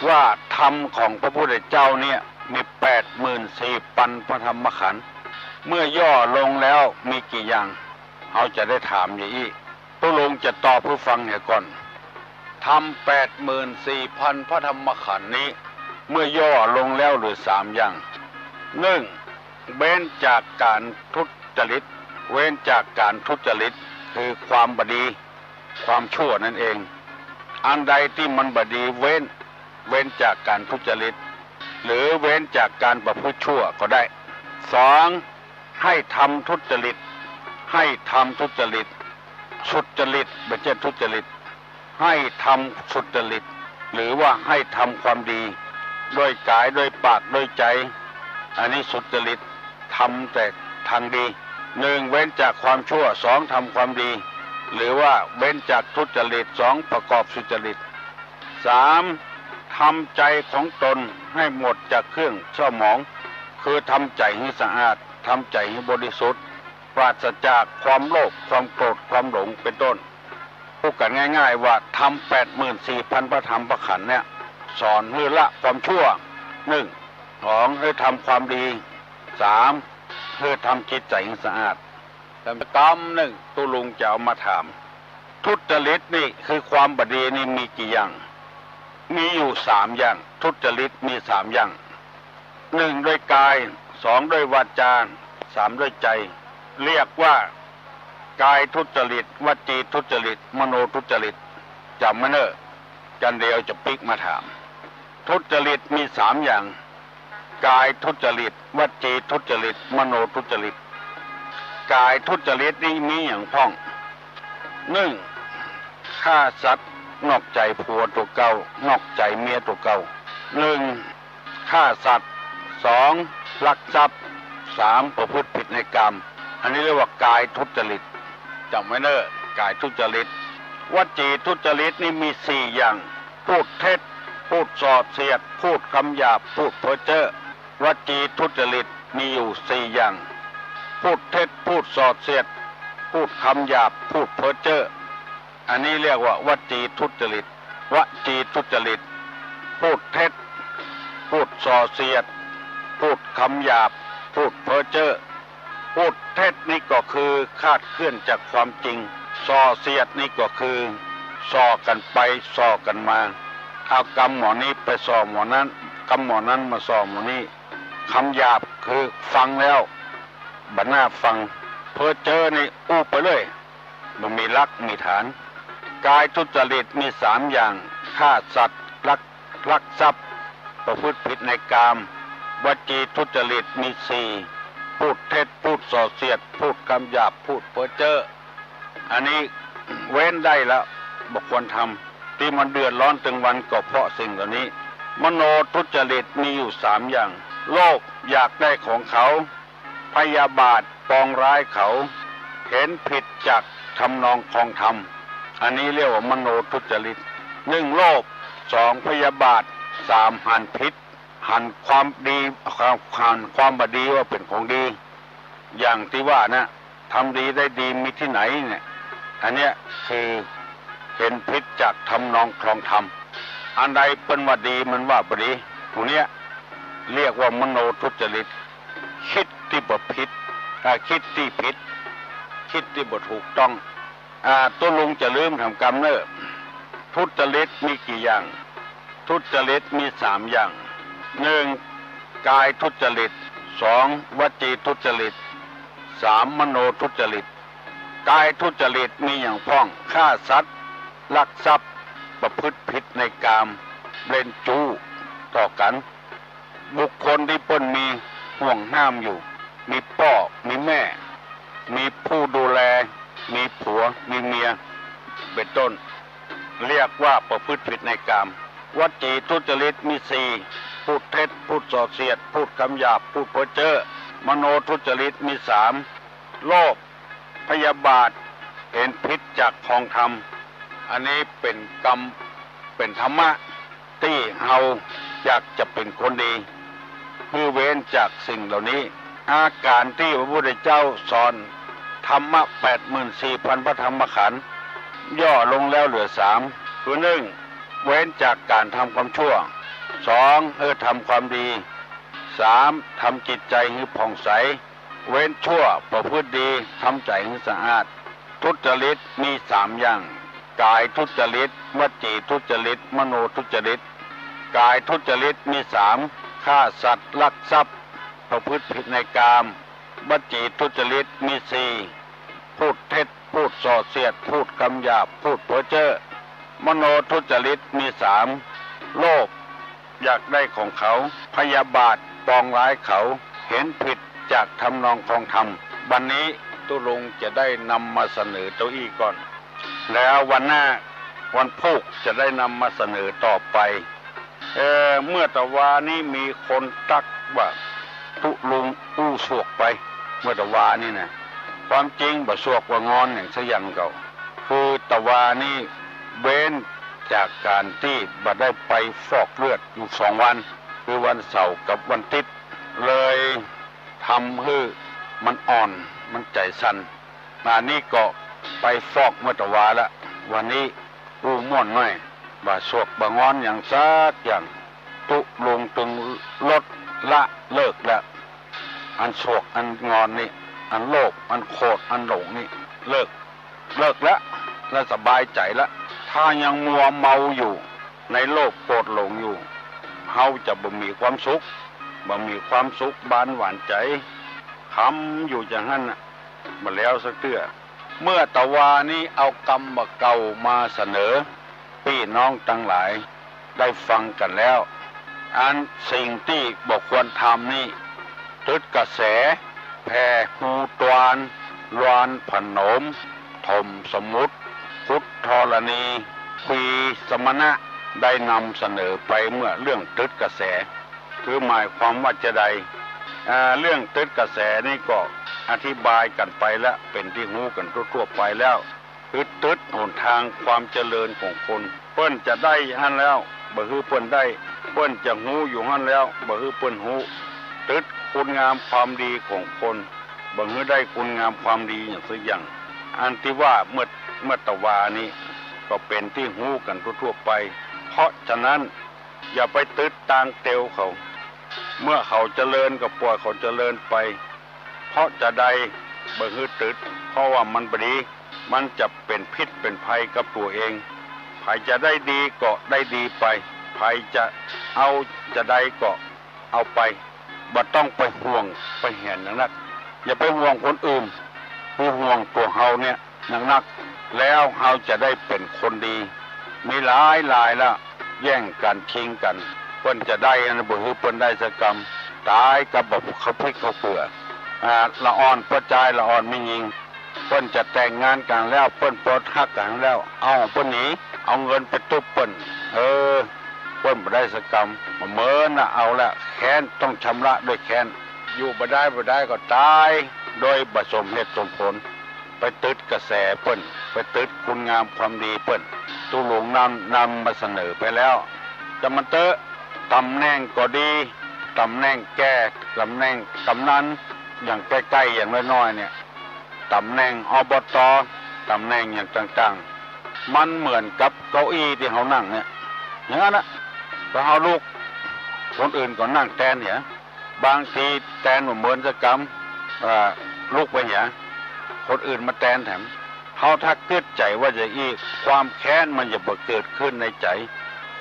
ว่าธรรมของพระพุทธเจ้าเนี่ยมี84,000 พระธรรมขันธ์เมื่อย่อลงแล้วมีกี่อย่างเราจะได้ถามอย่างนี้ตุลงจะตอบผู้ฟังเนี่ยก่อนธรรม84,000 พระธรรมขันธ์นี้เมื่อย่อลงแล้วหรือ3อย่าง1เว้นจากการทุจริตเว้นจากการทุจริตคือความบดีความชั่วนั่นเองอันใดที่มันบดีเว้นจากการทุจริตหรือเว้นจากการประพฤติชั่วก็ได้2 ให้ทำทุจริตให้ทำทุจริตสุจริตไม่ใช่ทุจริตให้ทำสุจริตหรือว่าให้ทำความดีด้วยกายด้วยปากด้วยใจอันนี้สุจริตทำแต่ทางดีหนึ่งเว้นจากความชั่วสองทำความดีหรือว่าเว้นจากทุจริตสองประกอบสุจริตสามทำใจของตนให้หมดจากเครื่องเศร้าหมองคือทำใจให้สะอาดทำใจให้บริสุทธิ์ปราศจากความโลภความโกรธความหลงเป็นต้นพูดกันง่ายๆว่าทำ84,000 พระธรรมพระขันธ์เนี่ยสอนให้ละความชั่วหนึ่งสองให้ทำความดีสามให้ทำจิตใจให้สะอาดแต่กรรมหนึ่งตุลุงจะเอามาถามทุจริตนี่คือความบดีนี่มีกี่อย่างมีอยู่3 อย่างทุจริตมี3 อย่าง1ด้วยกาย2ด้วยวาจา3ด้วยใจเรียกว่ากายทุจริตวจีทุจริตมโนทุจริตจำไม่เนอะจันเดียวจะปิกมาถามทุจริตมี3 อย่างกายทุจริตวจีทุจริตมโนทุจริตกายทุจริตนี่มีอย่างพ้อง1ฆ่าสัตว์นอกใจผัวตัวเก่านอกใจเมียตัวเก่า1ฆ่าสัตว์2ลักทรัพย์3ประพฤติผิดในกรรมอันนี้เรียกว่ากายทุจริตจำไว้เนอะกายทุจริตวจีทุจริตนี่มี4 อย่างพูดเท็จพูดส่อเสียดพูดคำหยาบพูดเพ้อเจ้อวจีทุจริตมีอยู่4 อย่างพูดเท็จพูดส่อเสียดพูดคำหยาบพูดเพ้อเจ้ออันนี้เรียกว่าวจีทุจริตวจีทุจริตพูดเท็จพูดส่อเสียดพูดคำหยาบพูดเพ้อเจ้อพูดเท็จนี่ก็คือคาดเคลื่อนจากความจริงส่อเสียดนี่ก็คือส่อกันไปส่อกันมาเอากรรมหมอนี้ไปส่อหมอนั้นกรรมหมอนั้นมาส่อหมอนี้คำหยาบคือฟังแล้วบัดหน้าฟังเพ้อเจ้อนี่อู้ไปเลยมันมีหลักมีฐานกายทุจริตมี3 อย่างฆ่าสัตว์ลักทรัพย์ประพฤติผิดในกามวจีทุจริตมี4พูดเท็จพูดส่อเสียดพูดคำหยาบพูดเพ้อเจ้ออันนี้เว้นได้แล้วบุคคลทำที่มันเดือดร้อนถึงวันก็เพราะสิ่งเหล่านี้มโนทุจริตมีอยู่3 อย่างโลภอยากได้ของเขาพยาบาทปองร้ายเขาเห็นผิดจากทำนองคองธรรมอันนี้เรียกว่ามโนทุจริต1โลภ2พยาบาท3หันพิษหันความดีหันความบดีว่าเป็นของดีอย่างที่ว่านะทำดีได้ดีมีที่ไหนเนี่ยอันเนี้ยคือเห็นพิษจากทำนองคลองธรรมอันใดเป็นว่าดีมันว่าบดีตรงเนี้ยเรียกว่ามโนทุจริตคิดที่บ่ผิดคิดที่ผิดคิดที่บ่ถูกต้องตัวลุงจะลืมทำกรรมเนอะทุจริตมีกี่อย่างทุจริตมี3 อย่าง1กายทุจริต2วจีทุจริต3มโนทุจริตกายทุจริตมีอย่างพ้องฆ่าสัตว์ลักทรัพย์ประพฤติผิดในกามเล่นจู้ต่อกันบุคคลที่เปิ้นมีห่วงห้ามอยู่มีพ่อมีแม่มีผู้ดูแลมีผัวมีเมียเป็นต้นเรียกว่าประพฤติผิดในกามวจีทุจริตมี4พูดเท็จพูดส่อเสียดพูดคำหยาบพูดเพ้อเจ้อมโนทุจริตมี3โลภพยาบาทเห็นพิษจากคองธรรมอันนี้เป็นกรรมเป็นธรรมะที่เราอยากจะเป็นคนดีเพื่อเว้นจากสิ่งเหล่านี้อาการที่พระพุทธเจ้าสอนธรรมะ84,000 พระธรรมขันธ์ย่อลงแล้วเหลือ3คือ1เว้นจากการทำความชั่ว2ทำความดี3ทำจิตใจให้ผ่องใสเว้นชั่วประพฤติดีทำใจให้สะอาดทุจริตมี3 อย่างกายทุจริตวจีทุจริตมโนทุจริตกายทุจริตมี3ฆ่าสัตว์ลักทรัพย์ประพฤติผิดในกามวจีทุจริตมี4พูดเท็จพูดส่อเสียดพูดคำหยาบพูดเพ้อเจ้อมโนทุจริตมี3โลภอยากได้ของเขาพยาบาทปองร้ายเขาเห็นผิด จากทำนองคลองธรรมวันนี้ตุลุงจะได้นำมาเสนอตัวอี้ก่อนแล้ววันหน้าวันพุธจะได้นำมาเสนอต่อไปเมื่อตะวานี้มีคนตักว่าตุลุงอู้สวกไปเมื่อตะวานี่นะความจริงบ่สวกว่างอนอย่างสยังเก่าคือตะวานี่เว้นจากการที่บ่ได้ไปฟอกเลือดอยู่2 วันคือวันเสาร์กับวันอาทิตย์เลยทำให้มันอ่อนมันใจสั่นมานี่ก็ไปฟอกเมื่อตะวาละวันนี้อู้ม่วนหน่อยบ่สวกบ่งอนอย่างซักอย่างตุลงตึงลดละเลิกแล้วอันสวกอันงอนนี่อันโลภอันโคตรอันหลงนี่เลิกแล้วสบายใจละถ้ายังมัวเมาอยู่ในโลภโกรธหลงอยู่เฮาจะบ่มีความสุขบานหวานใจคำอยู่อย่างนั้นน่ะมาแล้วสักเตื้อเมื่อตะวานี้เอากรรมเก่ามาเสนอพี่น้องทั้งหลายได้ฟังกันแล้วอันสิ่งที่บอกควรทำนี่ตึดกระแสแผ่หูตวานลวนผนมถมสมุทรพุทธรณีปีสมณะได้นำเสนอไปเมื่อเรื่องตึดกระแสคือหมายความว่าจะใดเรื่องตึดกระแสนี่ก็อธิบายกันไปแล้วเป็นที่รู้กันทั่วๆไปแล้วคือตึดหนทางความเจริญของคนเพิ่นจะได้หั่นแล้วบ่คือเพิ่นได้เพิ่นจะรู้อยู่หั่นแล้วบ่คือเพิ่นรู้ตึดคุณงามความดีของคนบ่คือได้คุณงามความดีอย่างสักอย่างอันที่ว่าเมื่อตะวานี้ก็เป็นที่รู้กันทั่วๆไปเพราะฉะนั้นอย่าไปตึดตางเตียวเขาเมื่อเขาเจริญก็ปล่อยเขาเจริญไปเพราะจะได้บ่คือตึดเพราะว่ามันบ่ดีมันจะเป็นพิษเป็นภัยกับตัวเองใครจะได้ดีก็ได้ดีไปใครจะเอาจะได้ก็เอาไปบ่ต้องไปห่วงไปแหนอย่างนั้นอย่าไปห่วงคนอื่นผู้ห่วงตัวเฮาเนี่ยอย่างนักแล้วเฮาจะได้เป็นคนดีมีหลายแล้วแย่งกันชิงกันเพิ่นจะได้อันบ่คือเพิ่นได้สักกรรมตายกับบ่เขาพริกเขาเกลือละอ่อนประจายละอ่อนไม่ยิงเพิ่นจะแต่งงานกันแล้วเพิ่นปลดฮักกันแล้วเอาเพิ่นหนีเอาเงินไปตุบเพิ่นเพิ่นบ่ได้สักกรรมเหมือนน่ะเอาละแค้นต้องชำระด้วยแค้นอยู่บ่ได้ก็ตายโดยบ่สมเหตุสมผลไปตึดกระแสเพิ่นไปตึดคุณงามความดีเพิ่นตุลุงนำมาเสนอไปแล้วจะมันเตอะตำแหน่งก็ดีตำแหน่งแก้ตำแหน่งกำนันอย่างใกล้ๆอย่างน้อยๆเนี่ยตำแหน่งอบต.ตำแหน่งอย่างต่างๆมันเหมือนกับเก้าอี้ที่เขานั่งเนี่ยอย่างนั้นนะก็เอาลูกคนอื่นก็นั่งแทนเนี่ยบางทีแทนเหมือนจะกรรมลูกไปเนี่ยคนอื่นมาแทนแถมเขาถ้าเกิดใจว่าจะอีความแค้นมันจะเกิดขึ้นในใจ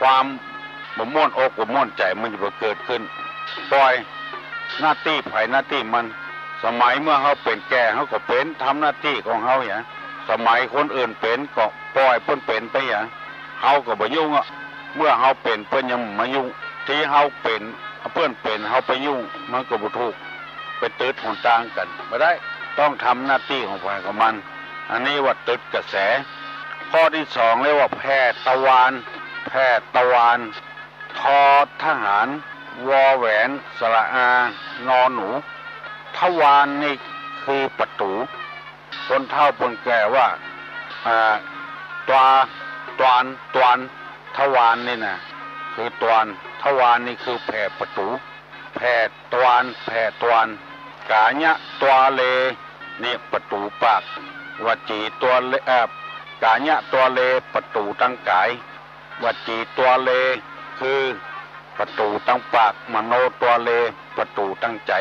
ความบ่ม่วนอกบ่ม่วนใจมันจะเกิดขึ้นปล่อยหน้าที่ไผหน้าที่มันสมัยเมื่อเขาเป็นแก่เขาก็เป็นทำหน้าที่ของเขาอย่างสมัยคนอื่นเป็นก็ปล่อยเพิ่นเป็นไปอย่างเขาก็บ่ยุ่งอ่ะเมื่อเขาเป็นเพิ่นยังมายุ่งที่เขาเป็นเพิ่นเป็นเขาไปยุ่งมันก็บ่ถูกไปตึดหนทางกันไม่ได้ต้องทำหน้าที่ของฝ่ายของมันอันนี้ว่าตึดกระแสข้อที่สองเรียกว่าแพทย์ตะวันทอทหารวอแหวนสระอานอหนูทวารนี่คือประตูคนเฒ่าคนแก่ว่าตวนทวารนี่นะคือตวนทวารนี่คือแผ่ประตูแผ่ตวนกาญะตัวเลนี่ประตูปากวจีตัวเลกาญะตัวเลประตูตั้งกายวจีตัวเลคือประตูตั้งปากมโนตัวเลประตูตั้งใจ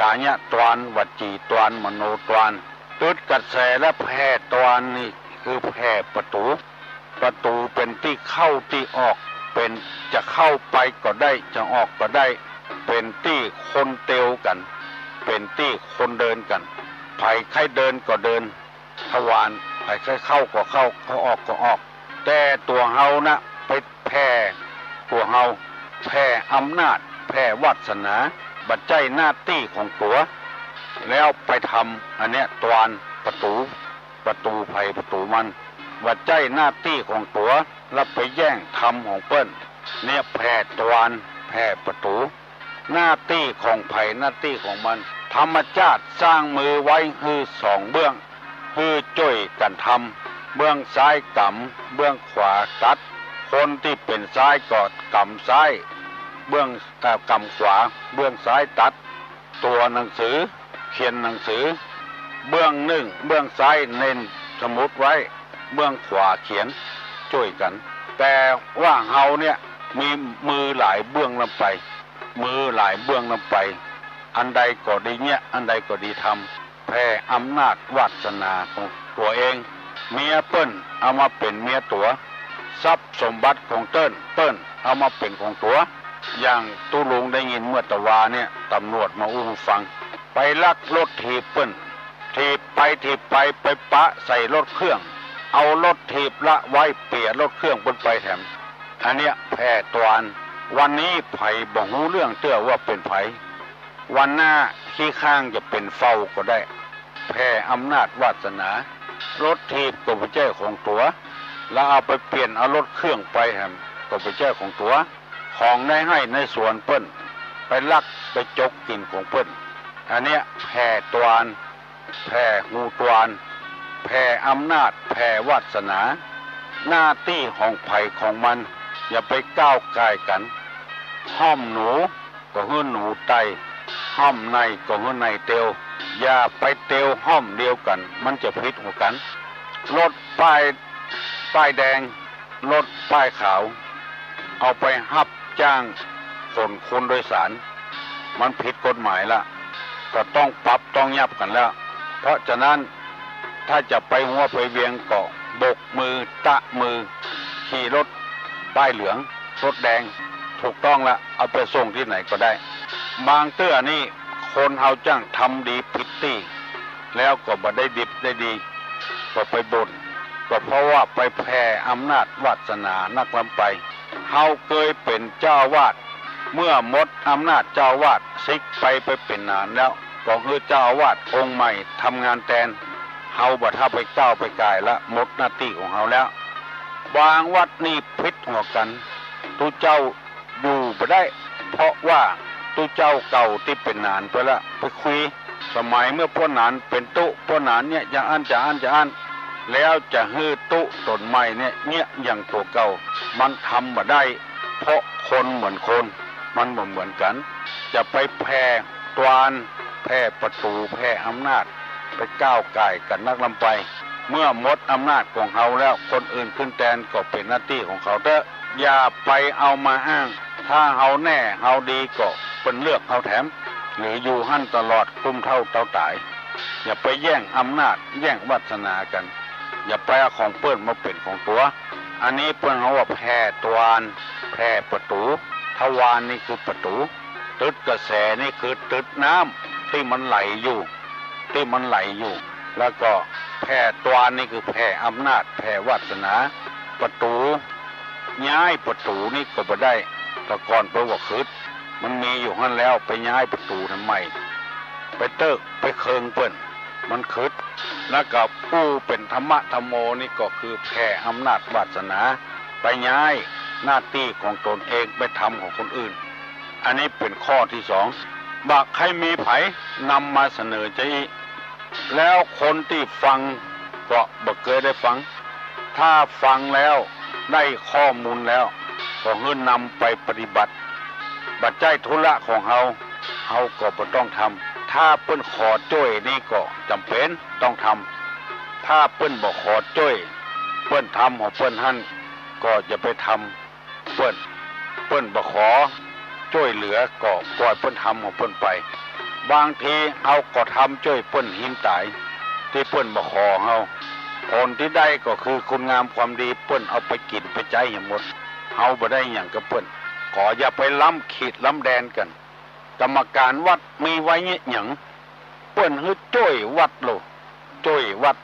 กาญะตวนวจีตวนมโนตวนตึดกระแสและแผ่ตวนนี่คือแผ่ประตูเป็นที่เข้าที่ออกเป็นจะเข้าไปก็ได้จะออกก็ได้เป็นที่คนเตียวกันเป็นที่คนเดินกันไผใครเดินก็เดินทวารไผใครเข้าก็เข้าเขาออกก็ออกแต่ตัวเฮานะไปแผ่ตัวเฮาแผ่อำนาจแผ่วาสนาบ บัดใจหน้าที่ของตัวแล้วไปทำอันเนี้ยตวานประตูไผ่ประตูมันบัดใจหน้าที่ของตัวแล้วไปแย่งทำของเปิ้นเนี่ยแผ่ตวานแผ่ประตูหน้าที่ของไผ่หน้าที่ของมันธรรมชาติสร้างมือไว้คือสองเบื้องคือจ้อยกันทำเบื้องซ้ายกำเบื้องขวาตัดคนที่เป็นซ้ายกอดกำซ้ายเบื้องกำขวาเบื้องซ้ายตัดตัวหนังสือเขียนหนังสือเบื้องหนึ่งเบื้องซ้ายเน้นสมุดไว้เบื้องขวาเขียนช่วยกันแต่ว่าเฮาเนี่ยมีมือหลายเบื้องลงไปมือหลายเบื้องลงไปอันใดก็ดีเนี่ยอันใดก็ดีทำแผ่อำนาจวาสนาของตัวเองเมียเปิ้นเอามาเป็นเมียตัวทรัพย์สมบัติของเติ้นเอามาเป็นของตัวอย่างตู้ลุงได้ยินเมื่อตะวาเนี่ยตำรวจมาอู้ฟังไปลักรถถีบเปิ้นถีบไปปะใส่รถเครื่องเอารถถีบละไว้เปียรถเครื่องเปิ้นไปแถมอันเนี้ยแผ่ตวานวันนี้ไผ่บ่ฮู้เรื่องเตื้อว่าเป็นไผวันหน้าขี้ข้างจะเป็นเฝ้าก็ได้แผ่อำนาจวาสนารถถีบก็บ่ใช่ของตัวแล้วเอาไปเปลี่ยนเอารถเครื่องไปแถมก็บ่ใช่ของตัวของได้ให้ในสวนเปิ้นไปลักไปจกกินของเปิ้นอันเนี้ยแผ่ตวานแผ่งูตวานแผ่อำนาจแผ่วาสนาหน้าที่ของไผ่ของมันอย่าไปก้าวก่ายกันห้อมหนูก็หื้อหนูไตห้อมในก็หื้อในเตียวอย่าไปเตียวห้อมเดียวกันมันจะพิษหัวกันรถป้ายแดงรถป้ายขาวเอาไปฮับจ้างคนโดยสารมันผิดกฎหมายละก็ต้องปรับต้องยับกันแล้วเพราะฉะนั้นถ้าจะไปหัวไปเวียงเกาะบกมือตะมือขี่รถป้ายเหลืองรถแดงถูกต้องละเอาไปส่งที่ไหนก็ได้บางเตื้อนี่คนเฮาจ้างทำดีผิดตี้แล้วก็บ่ได้ดิบได้ดีก็ไปบ่นก็เพราะว่าไปแผ่อำนาจวาสนานักลำไปเฮาเคยเป็นเจ้าวาดเมื่อหมดอำนาจเจ้าวาดซิกไปเป็นนานแล้วก็คือเจ้าวาดองค์ใหม่ทำงานแทนเฮาบ่ถ้าไปก้าวไปกายละหมดหน้าที่ของเฮาแล้วบางวัดนี่พิษหัวกันตุเจ้าอยู่บ่ได้เพราะว่าตุเจ้าเก่าที่เป็นนานไปละไปคุยสมัยเมื่อพ่อหนานเป็นตุพ่อหนานเนี่ยจะอ่านแล้วจะฮื้อตุต้นไม้เนี่ยอย่างตัวเก่ามันทำบ่ได้เพราะคนเหมือนคนมันบ่เหมือนกันจะไปแผ่ตวานแผ่ประตูแผ่อำนาจไปก้าวก่ายกันนักลำไปเมื่อหมดอำนาจของเขาแล้วคนอื่นขึ้นแทนก็เป็นหน้าที่ของเขาเถอะอย่าไปเอามาอ้างถ้าเฮาแน่เฮาดีก็เป็นเลือกเฮาแถมหรืออยู่หั่นตลอดคุ้มเท่าเต่าตายอย่าไปแย่งอำนาจแย่งวาสนากันอย่าไปเอาของเปิ้นมาเป็นของตัวอันนี้เปิ้นเขาว่าแผ่ตวานแผ่ประตูทวารนี่คือประตูตึดกระแสนี่คือตึดน้ำที่มันไหลอยู่แล้วก็แผ่ตวานนี่คือแผ่อำนาจแผ่วาสนาประตูย้ายประตูนี่ก็บ่ได้แต่ก่อนเพราะว่าคืดมันมีอยู่หั่นแล้วไปย้ายประตูทำไมไปเติกไปเคิงเปิ้นมันคืดแล้วกับผู้เป็นธรรมะธรรมโมนี่ก็คือแผ่อำนาจวาสนาไปย้ายหน้าที่ของตนเองไปทำของคนอื่นอันนี้เป็นข้อที่สองบักใครมีไผนำมาเสนอใจแล้วคนที่ฟังก็บ่เคยได้ฟังถ้าฟังแล้วได้ข้อมูลแล้วก็เฮือนำไปปฏิบัติบัดใจธุระของเฮาก็บ่ต้องทำถ้าเปิ้นขอจ้วยนี่ก็จำเป็นต้องทำถ้าเปิ้นบ่ขอจ้วยเปิ้นทำของเปิ้นหั่นก็จะไปทำเปิ้นบ่ขอช่วยเหลือก็ปล่อยเปิ้นทำของเปิ้นไปบางทีเอาก็ทำช่วยเปิ้นหินตายที่เปิ้นบ่ขอเฮาผลที่ได้ก็คือคุณงามความดีเปิ้นเอาไปกินไปใจให้หมดเฮาบ่ได้หยังกับเปิ้นขออย่าไปล้ำขีดล้ำแดนกันกรรมการวัดมีไว้หยังเปิ้นฮึช่วยวัดโลช่วยวัด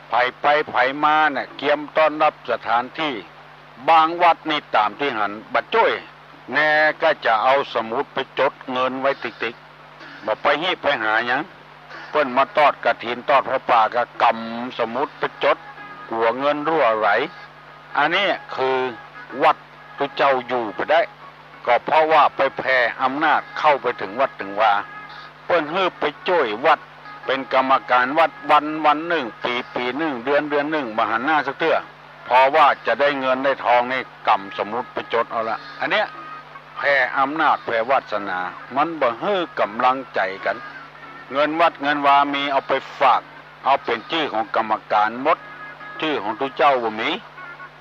ไผไปไผมาเนี่ยเกียมต้อนรับสถานที่บางวัดนี่ตามที่หันบัดช่วย แน่ก็จะเอาสมุดไปจดเงินไว้ติ๊กๆบอกไปฮีบไปหาหยังเพิ่นมาตอดกฐินตอดพระป่าก็กำสมุดไปจดกลัวเงินรั่วไหลอันนี้คือวัดตุเจ้าอยู่ไปได้ก็เพราะว่าไปแผ่อำนาจเข้าไปถึงวัดถึงว่าเปิ้นฮืบไปจ้วยวัดเป็นกรรมการวัดวันหนึ่งปีหนึ่งเดือนหนึ่งมาหันหน้าสักเตื้อพอว่าจะได้เงินได้ทองนี่กำสมุดไปจดเอาละอันเนี้ยแผ่อำนาจแผ่วาสนามันบ่ฮื้อกำลังใจกันเงินวัดเงินวามีเอาไปฝากเอาเป็นชื่อของกรรมการหมดชื่อของตุเจ้าบ่มี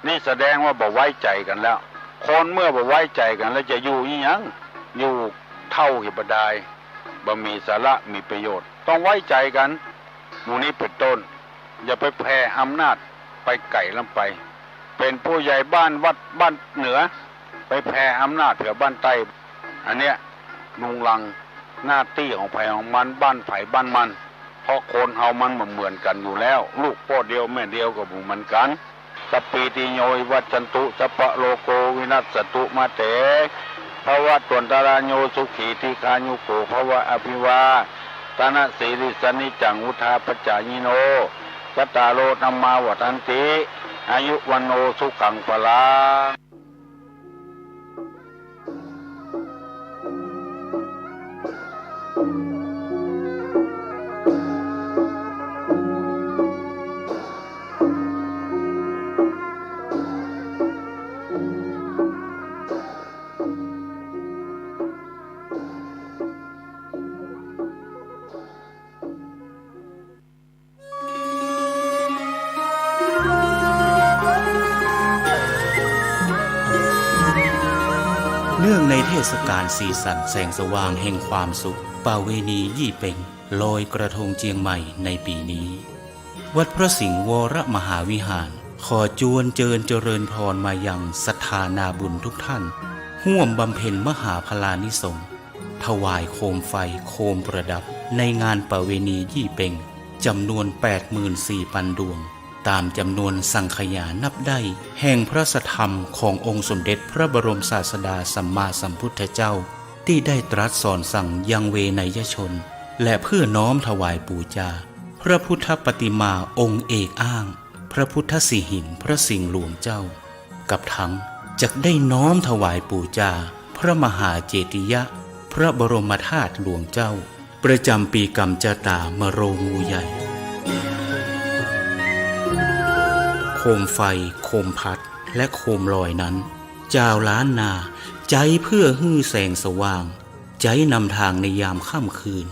นี่แสดงว่าบ่ไว้ใจกันแล้วคนเมื่อบ่ไว้ใจกันแล้วจะอยู่อีหยังอยู่เท่าหิบดายบ่มีสาระมีประโยชน์ต้องไว้ใจกันหมู่นี้เป็นต้นอย่าไปแผ่อำนาจไปไก่ลำไปเป็นผู้ใหญ่บ้านวัดบ้านเหนือไปแผ่อำนาจเผื่อบ้านใต้อันเนี้ยลุงลังหน้าที่ของไผของมันบ้านไผบ้านมันเพราะคนเฮามันเหมือนกันอยู่แล้วลูกพ่อเดียวแม่เดียวกับหมู่มันกันสปีติโยยวัจันตุสัพพะโลโกวินัสสตุมาเตภวะตวนตารโยสุขีทีคายุโกภวะอภิวาตนะสีริสนิจังอุทาปจายิโนสัตตาโลธรรมาวัฏันติอายุวันโนสุขังพลังเนื่องในเทศกาลสีสันแสงสว่างแห่งความสุขป่าเวณียี่เป่งลอยกระทงเจียงใหม่ในปีนี้วัดพระสิงห์วรมหาวิหารขอจวนเจริญพรมายังศรัทธานาบุญทุกท่านร่วมบำเพ็ญมหาพลานิสงฆ์ถวายโคมไฟโคมประดับในงานป่าเวณียี่เป่งจำนวน 84,000 ดวงตามจำนวนสังขยานับได้แห่งพระสัทธรรมขององค์สมเด็จพระบรมศาสดาสัมมาสัมพุทธเจ้าที่ได้ตรัสสอนสั่งยังเวไนยชนและเพื่อน้อมถวายบูชาพระพุทธปฏิมาองค์เอกอ้างพระพุทธสิหิงพระสิงห์หลวงเจ้ากับทั้งจักได้น้อมถวายบูชาพระมหาเจติยะพระบรมธาตุหลวงเจ้าประจำปีกัมจตามโรงงูใหญ่โคมไฟโคมพัดและโคมลอยนั้นเจ้าล้านนาใจเพื่อฮื้อแสงสว่างใจนำทางในยามค่ำคืน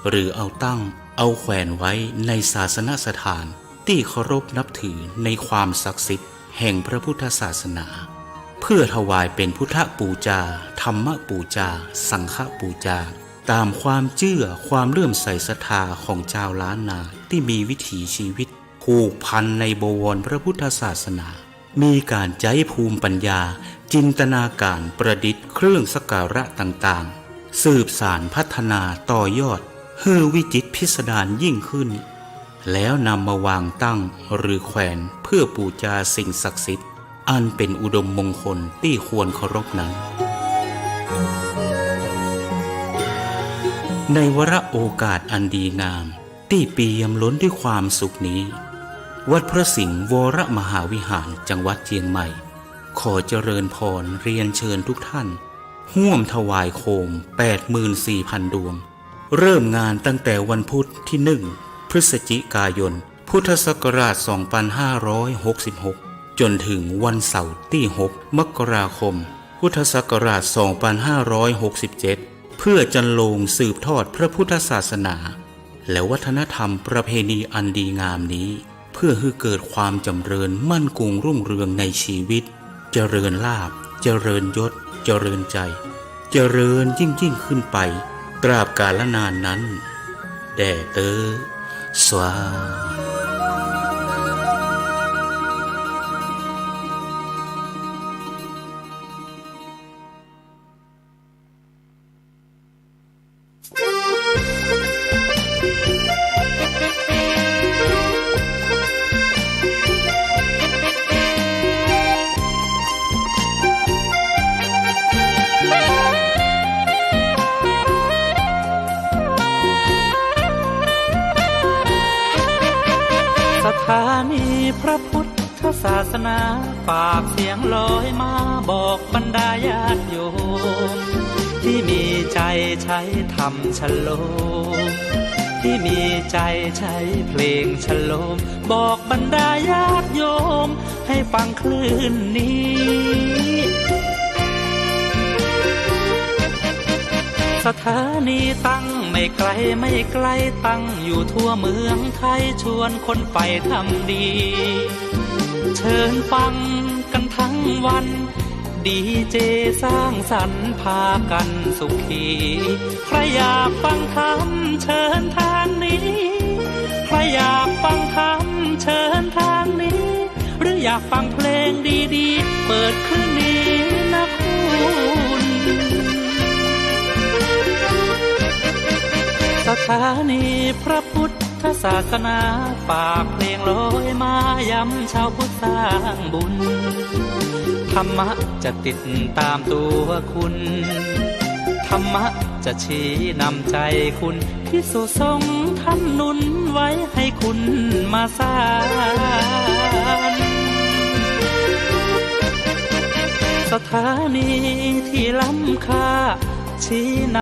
หรือเอาตั้งเอาแขวนไว้ในศาสนสถานที่เคารพนับถือในความศักดิ์สิทธิ์แห่งพระพุทธศาสนาเพื่อถวายเป็นพุทธบูชาธรรมบูชาสังฆบูชาตามความเชื่อความเลื่อมใสศรัทธาของเจ้าล้านนาที่มีวิถีชีวิตผูกพันในบวรพระพุทธศาสนามีการใช้ภูมิปัญญาจินตนาการประดิษฐ์เครื่องสักการะต่างๆสืบสานพัฒนาต่อยอดให้วิจิตรพิสดารยิ่งขึ้นแล้วนำมาวางตั้งหรือแขวนเพื่อบูชาสิ่งศักดิ์สิทธิ์อันเป็นอุดมมงคลที่ควรเคารพนั้นในวาระโอกาสอันดีงามที่เปี่ยมล้นด้วยความสุขนี้วัดพระสิงห์วรมหาวิหารจังหวัดเชียงใหม่ขอเจริญพรเรียนเชิญทุกท่านร่วมถวายโคม 84,000 ดวงเริ่มงานตั้งแต่วันพุธที่ 1 พฤศจิกายน พุทธศักราช 2566 จนถึงวันเสาร์ที่ 6 มกราคม พุทธศักราช 2567 เพื่อจันโลงสืบทอดพระพุทธศาสนาและวัฒนธรรมประเพณีอันดีงามนี้เพื่อให้เกิดความจำเริญมั่นคงรุ่งเรืองในชีวิตเจริญลาภเจริญยศเจริญใจเจริญยิ่งขึ้นไปตราบกาลนานนั้นแด่เตอสวา พระพุทธศาสนาฝากเสียงลอยมาบอกบรรดาญาติโยมที่มีใจใช้ธรรมชโลมที่มีใจใช้เพลงชโลมบอกบรรดาญาติโยมให้ฟังคลื่นนี้สถานีตั้งไม่ไกลไม่ไกลตั้งอยู่ทั่วเมืองไทยชวนคนไปทำดีเชิญฟังกันทั้งวันดีเจสร้างสรรค์พากันสุขีใครอยากฟังธรรมเชิญทางนี้ใครอยากฟังธรรมเชิญทางนี้หรืออยากฟังเพลงดีๆเปิดคลื่นนี้นะคุณสถานีพระพุทธศาสนาฝากเพลงลอยมาย้ำชาวพุทธสร้างบุญธรรมะจะติดตามตัวคุณธรรมะจะชี้นำใจคุณพิสุสงฆ์ท่านหนุนไว้ให้คุณมาสร้างสถานีที่ล้ำค่าชี้นำ